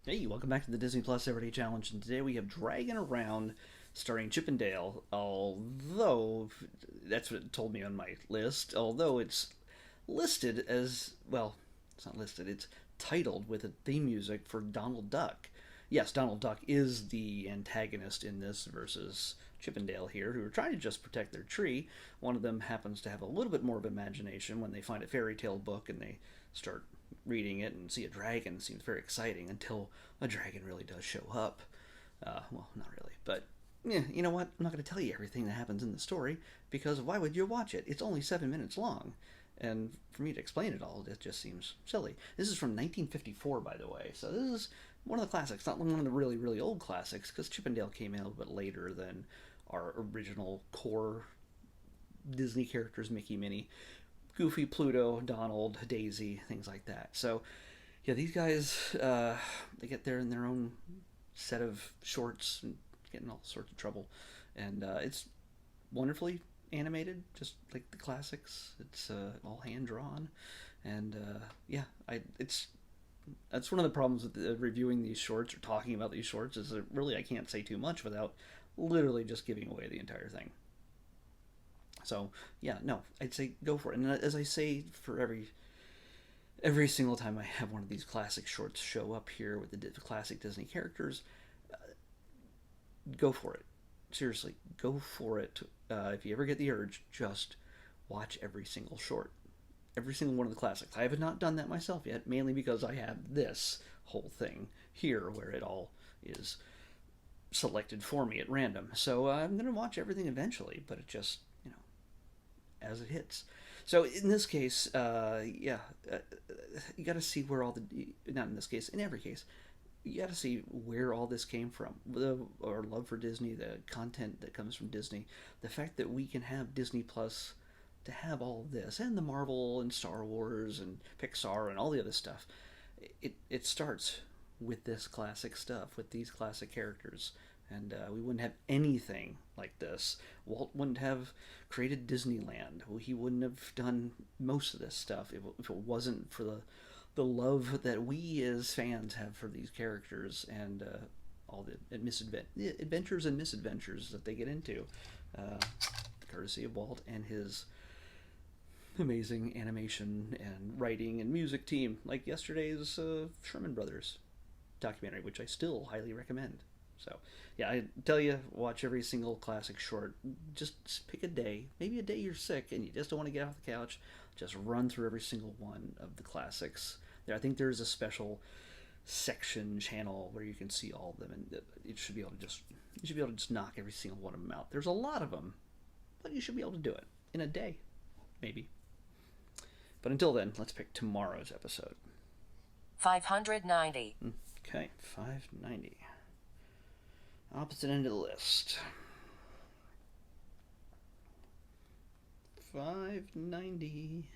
Hey, welcome back to the Disney Plus Everyday Challenge, and today we have Dragging Around starring Chip and Dale, although that's what it told me on my list, although it's listed as, well, it's not listed, it's titled with a theme music for Donald Duck. Yes, Donald Duck is the antagonist in this versus Chip and Dale here, who are trying to just protect their tree. One of them happens to have a little bit more of imagination when they find a fairy tale book and they start reading it and see a dragon. It seems very exciting until a dragon really does show up. Well, not really, but yeah, you know what? I'm not going to tell you everything that happens in the story because why would you watch it? It's only 7 minutes long. And for me to explain it all, it just seems silly. This is from 1954, by the way, so this is one of the classics, not one of the really, really old classics, because Chip and Dale came in a little bit later than our original core Disney characters, Mickey, Minnie, Goofy, Pluto, Donald, Daisy, things like that. So, yeah, these guys, they get there in their own set of shorts and get in all sorts of trouble. And it's wonderfully animated, just like the classics. It's all hand drawn, and yeah, it's that's one of the problems with reviewing these shorts or talking about these shorts is that really I can't say too much without literally just giving away the entire thing. So yeah, no, I'd say go for it. And as I say for every single time I have one of these classic shorts show up here with the classic Disney characters, go for it. Seriously, go for it. If you ever get the urge, just watch every single short, every single one of the classics. I have not done that myself yet, mainly because I have this whole thing here where it all is selected for me at random. So I'm gonna watch everything eventually, but it just as it hits. So in this case, yeah, you got to see where all the not in this case, in every case, you got to see where all this came from. Our love for Disney, the content that comes from Disney, the fact that we can have Disney Plus to have all of this, and the Marvel and Star Wars and Pixar and all the other stuff. It starts with this classic stuff, with these classic characters. And we wouldn't have anything like this. Walt wouldn't have created Disneyland. He wouldn't have done most of this stuff if it wasn't for the love that we as fans have for these characters and all the adventures and misadventures that they get into, uh, courtesy of Walt and his amazing animation and writing and music team, like yesterday's Sherman Brothers documentary, which I still highly recommend. So, yeah, I tell you, watch every single classic short. Just pick a day. Maybe a day you're sick and you just don't want to get off the couch. Just run through every single one of the classics. I think there's a special section channel where you can see all of them, and you should be able to just knock every single one of them out. There's a lot of them, but you should be able to do it in a day, maybe. But until then, let's pick tomorrow's episode. 590. Okay, 590. Opposite end of the list. 590.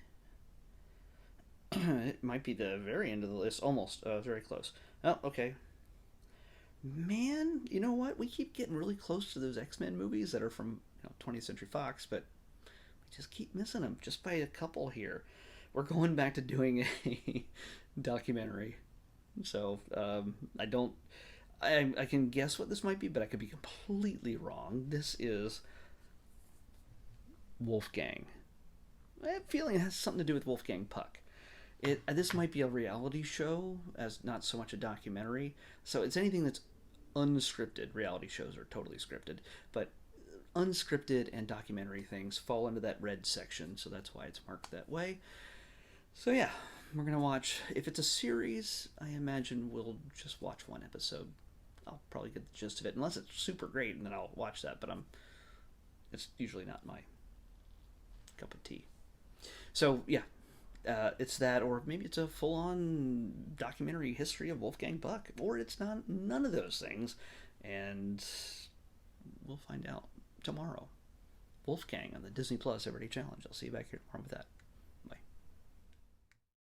It might be the very end of the list. Almost. Very close. Oh, okay. Man, you know what? We keep getting really close to those X-Men movies that are from 20th Century Fox, but we just keep missing them just by a couple here. We're going back to doing a documentary. So, I don't... I can guess what this might be, but I could be completely wrong. This is Wolfgang. I have a feeling it has something to do with Wolfgang Puck. This might be a reality show, as not so much a documentary. So it's anything that's unscripted. Reality shows are totally scripted, but unscripted and documentary things fall into that red section, so that's why it's marked that way. So yeah, we're gonna watch. If it's a series, I imagine we'll just watch one episode. I'll probably get the gist of it, unless it's super great, and then I'll watch that. But it's usually not my cup of tea. So yeah, it's that, or maybe it's a full-on documentary history of Wolfgang Puck, or it's not none of those things, and we'll find out tomorrow. Wolfgang on the Disney Plus Everyday Challenge. I'll see you back here tomorrow with that.